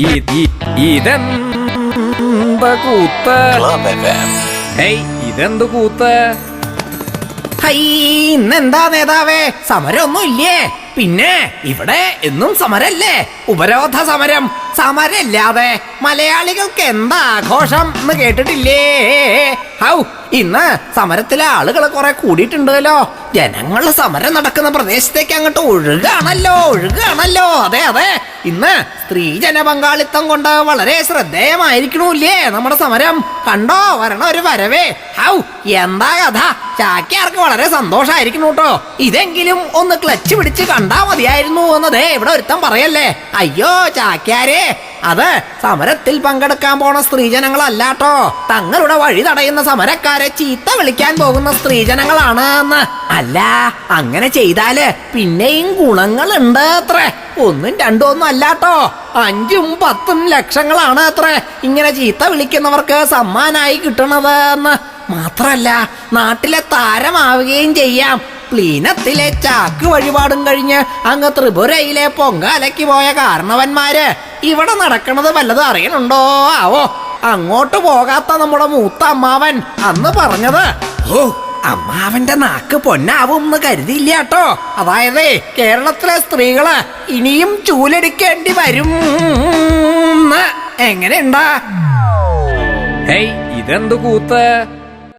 ഇതെന്ത് കൂത്ത്? ഇതെന്ത് കൂത്ത്? ഇന്നെന്താ നേതാവേ, സമരമൊന്നും ഇല്ലേ? പിന്നെ ഇവിടെ എന്നും സമരല്ലേ? ഉപരോധ സമരം. സമരമില്ലാതെ മലയാളികൾക്ക് എന്താ ആഘോഷം എന്ന് കേട്ടിട്ടില്ലേ? ഇന്ന് സമരത്തിലെ ആളുകൾ കുറെ കൂടിയിട്ടുണ്ടല്ലോ. ജനങ്ങൾ സമരം നടക്കുന്ന പ്രദേശത്തേക്ക് അങ്ങോട്ട് ഒഴുകാണല്ലോ. അതെ അതെ, ഇന്ന് സ്ത്രീ ജനപങ്കാളിത്തം കൊണ്ട് വളരെ ശ്രദ്ധേയമായിരിക്കണൂല്ലേ നമ്മുടെ സമരം? കണ്ടോ വരണ ഒരു വരവേ. എന്താ കഥ? ചാക്യാർക്ക് വളരെ സന്തോഷായിരിക്കണു കേട്ടോ. ഇതെങ്കിലും ഒന്ന് ക്ലച്ച് പിടിച്ച് കണ്ടാ മതിയായിരുന്നു എന്നതേ ഇവിടെ ഒരുത്തം പറയല്ലേ. അയ്യോ ചാക്യാരെ, അത് സമരത്തിൽ പങ്കെടുക്കാൻ പോണ സ്ത്രീജനങ്ങളല്ലാട്ടോ, തങ്ങളുടെ വഴി തടയുന്ന സമരക്കാരെ ചീത്ത വിളിക്കാൻ പോകുന്ന സ്ത്രീജനങ്ങളാണ് എന്ന്. അല്ല, അങ്ങനെ ചെയ്താല് പിന്നെയും ഗുണങ്ങളുണ്ട് അത്രേ. ഒന്നും രണ്ടും ഒന്നും അല്ലാട്ടോ, 5ഉം 10ഉം ലക്ഷങ്ങളാണ് അത്രേ ഇങ്ങനെ ചീത്ത വിളിക്കുന്നവർക്ക് സമ്മാനായി കിട്ടണത് എന്ന്. മാത്രല്ല നാട്ടിലെ താരമാവുകയും ചെയ്യാം. പ്ലീനത്തിലെ ചാക്ക് വഴിപാടും കഴിഞ്ഞ് അങ്ങ് ത്രിപുരയിലെ പൊങ്കാലയ്ക്ക് പോയ കാരണവന്മാര് ഇവിടെ നടക്കണത് വല്ലതും അറിയണുണ്ടോ ആവോ? അങ്ങോട്ട് പോകാത്ത നമ്മുടെ മൂത്ത അമ്മാവൻ അന്ന് പറഞ്ഞത്, അമ്മാവന്റെ നാക്ക് പൊന്നാവും എന്ന് കരുതിയില്ല കേട്ടോ. അതായത് കേരളത്തിലെ സ്ത്രീകള് ഇനിയും ചൂലെടുക്കേണ്ടി വരും. എങ്ങനെയുണ്ടാ? ഇതെന്ത് കൂത്ത്?